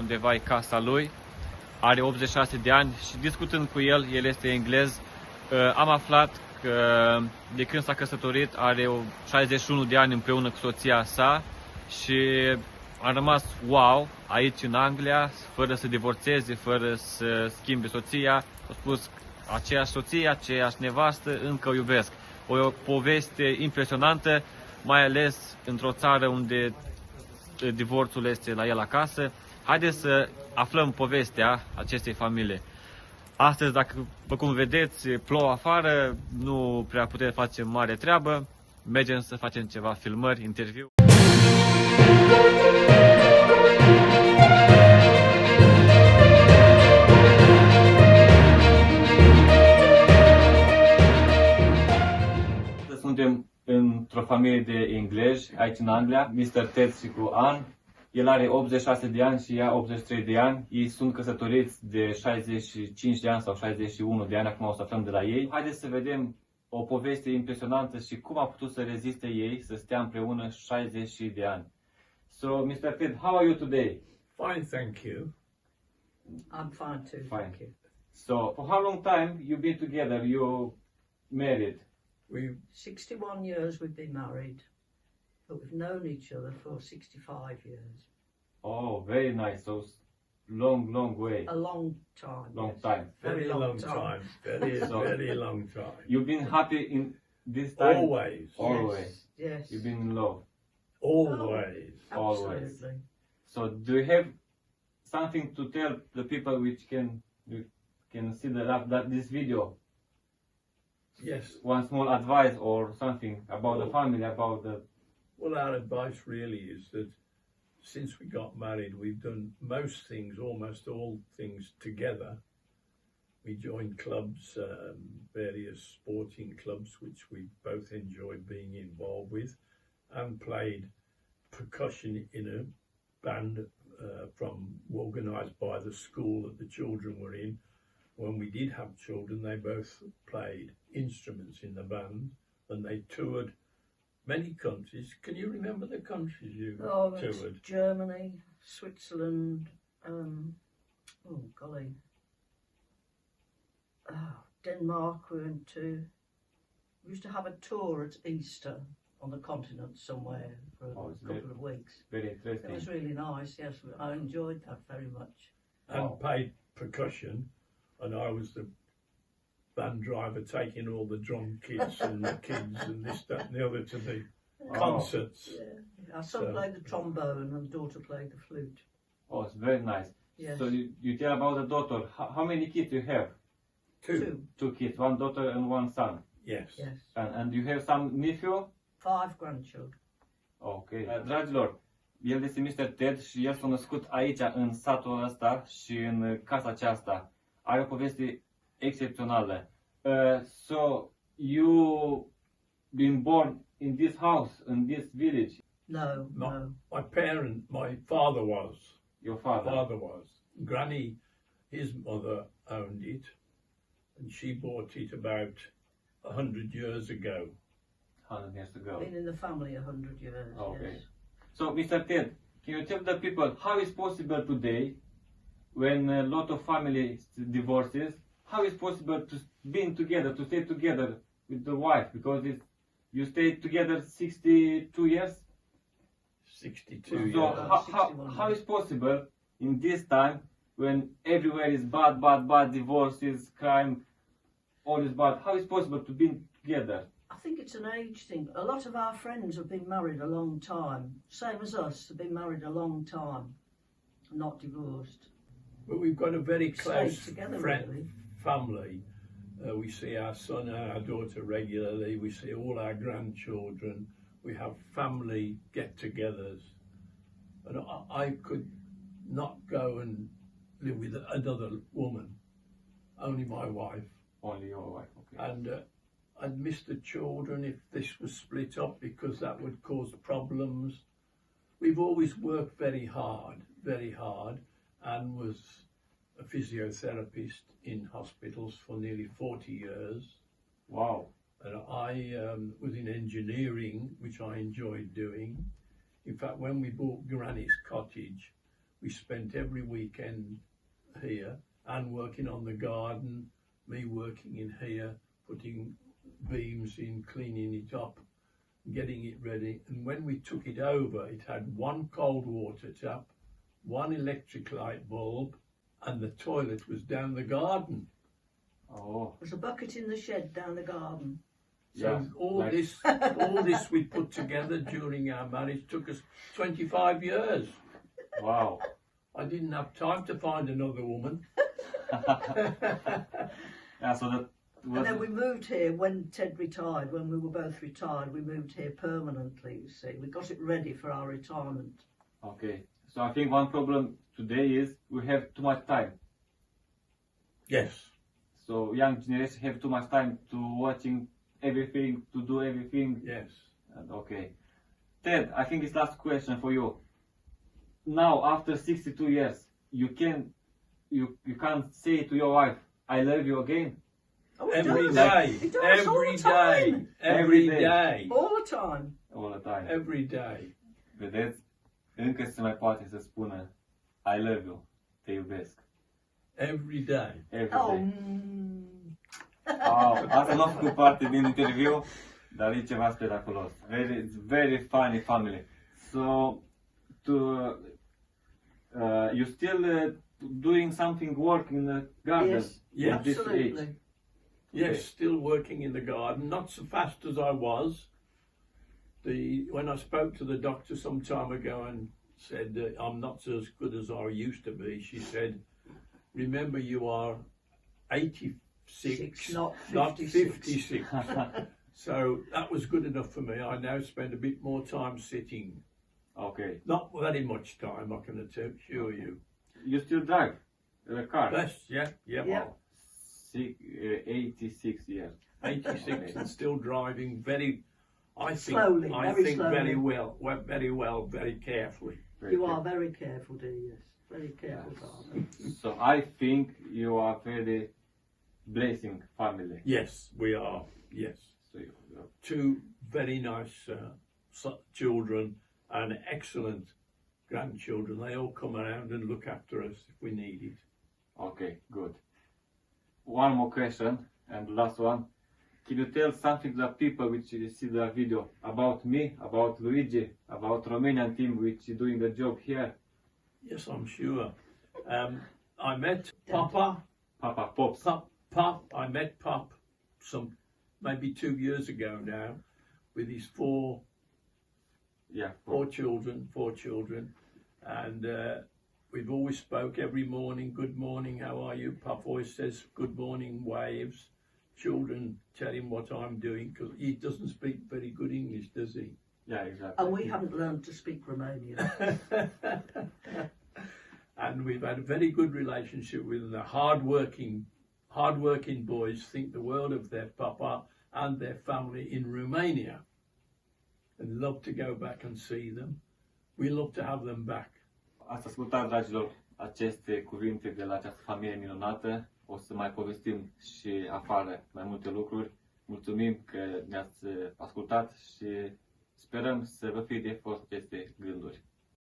undeva e casa lui, are 86 de ani și discutând cu el, el este englez, am aflat că de când s-a căsătorit are 61 de ani împreună cu soția sa și a rămas wow aici în Anglia, fără să divorțeze, fără să schimbe soția. A spus aceeași soție, aceeași nevastă, încă o iubesc. O poveste impresionantă, mai ales într-o țară unde divorțul este la el acasă. Haideți să aflăm povestea acestei familii. Astăzi, după cum vedeți, plouă afară, nu prea putem face mare treabă. Mergem să facem ceva filmări, interviu. Suntem într-o familie de englezi, aici în Anglia, Mr. Ted și cu Ann. El are 86 de ani și ea 83 de ani. Ei sunt căsătoriți de 65 de ani sau 61 de ani, acum o să aflăm de la ei. Haideți să vedem o poveste impresionantă și cum a putut să reziste ei să stea împreună 60 de ani. So, Mr. Ted, how are you today? Fine, thank you. I'm fine too, thank you. So, for how long time you been together? You married? 61 years we've been married, but we've known each other for 65 years. Oh, very nice. So, long way. A long time. Long yes. time. Very long time. Very, very long time. You've been happy in this time? Always. Always. Yes. You've been in love? Always. Always. Absolutely. So, do you have something to tell the people which can see that this video? Yes. One small advice or something about the family, about the... Well, our advice really is that since we got married, we've done most things, almost all things together. We joined clubs, various sporting clubs, which we both enjoyed being involved with, and played percussion in a band organised by the school that the children were in. When we did have children, they both played instruments in the band, and they toured many countries. Can you remember the countries you toured? Germany, Switzerland, Denmark we went to. We used to have a tour at Easter on the continent somewhere for a couple of weeks. Very interesting. It was really nice, yes. I enjoyed that very much. And played percussion, and I was the van driver taking all the drum kits and the kids and this, that and the other to the concerts. Yeah. Our son played the trombone and daughter played the flute. Oh, it's very nice. Yes. So you tell about the daughter. How many kids you have? Two. Two kids, one daughter and one son. Yes. Yes. And you have some nephew? 5 grandchildren. Ok. Dragilor, el este Mr. Ted și el s-a născut aici, în satul ăsta și în casa aceasta. Are o poveste excepțională. So, you been born in this house, in this village? No. My father was. Your father? Father was. Granny, his mother, owned it, and she bought it about 100 years ago. 100 years ago. Been in the family 100 years. Okay. Yes. So, Mr. Ted, can you tell the people how it's possible today, when a lot of families divorces, how is possible to be together, to stay together with the wife? Because you stayed together 62 years? 62 So years. how is possible in this time when everywhere is bad, divorces, crime, all is bad? How is possible to be together? I think it's an age thing. A lot of our friends have been married a long time. Same as us, have been married a long time, not divorced. But we've got a very close together, friend, family. We see our son and our daughter regularly. We see all our grandchildren. We have family get-togethers. And I could not go and live with another woman. Only my wife. Only your wife, okay. And I'd miss the children if this was split up, because that would cause problems. We've always worked very hard, and was a physiotherapist in hospitals for nearly 40 years. Wow. And I was in engineering, which I enjoyed doing. In fact, when we bought Granny's cottage, we spent every weekend here and working on the garden, me working in here, putting beams in, cleaning it up, getting it ready. And when we took it over, it had one cold water tap, one electric light bulb, and the toilet was down the garden. Oh, There's a bucket in the shed down the garden. So yeah, all like- this we put together during our marriage took us 25 years. wow. I didn't have time to find another woman. Yeah, so that And was then we moved here when Ted retired, when we were both retired, we moved here permanently, you see. We got it ready for our retirement. okay. So I think one problem today is we have too much time. Yes. So young generation have too much time to watching everything, to do everything. Yes. And okay. Ted, I think it's last question for you. Now, after 62 years, you can't say to your wife, "I love you" again. Oh, he Every does. day. He does all Every the time. day. Every Every day. All the time. All the time. Every day. Vedeți? Încă se mai poate să spună "I love you", te iubesc. Every day. Every Oh, day. Asta nu a făcut parte din interviu, dar e ceva spectaculos. Very funny family. So, you still doing something work in the garden? yes, Yeah, at this age? absolutely. Yes, Okay. still working in the garden, not so fast as I was. When I spoke to the doctor some time ago and said that I'm not as good as I used to be, she said, "Remember, you are 86, Six, not not 56. 56." So that was good enough for me. I now spend a bit more time sitting. Okay. Not very much time, I can assure you. You still drive a car? Yes, yeah. Yeah. Wow. 86 years. 86 Okay. and still driving very, I think, Slowly, very very slowly. well, very carefully. Very You good. are very careful, dear, yes. Very careful, darling. So I think you are very blessing family. Yes, we are. Yes, So you, two very nice children and excellent grandchildren. They all come around and look after us if we need it. okay, good. One more question and the last one. Can you tell something to the people which see the video about me, about Luigi, about Romanian team which is doing the job here? Yes, I'm sure. I met Papa. Papa Pops. I met Pop maybe 2 years ago now, with his four children, and we've always spoke every morning. Good morning, how are you? Pop always says good morning, waves. Children tell him what I'm doing because he doesn't speak very good English, does he? Yeah, exactly. And we haven't learned to speak Romanian. And we've had a very good relationship with them. The hard-working boys think the world of their papa and their family in Romania, and love to go back and see them. We love to have them back. Ați ascultat, dragilor, aceste cuvinte de la această familie minunată. O să mai povestim și afară mai multe lucruri. Mulțumim că ne-ați ascultat și sperăm să vă fie de folos aceste gânduri.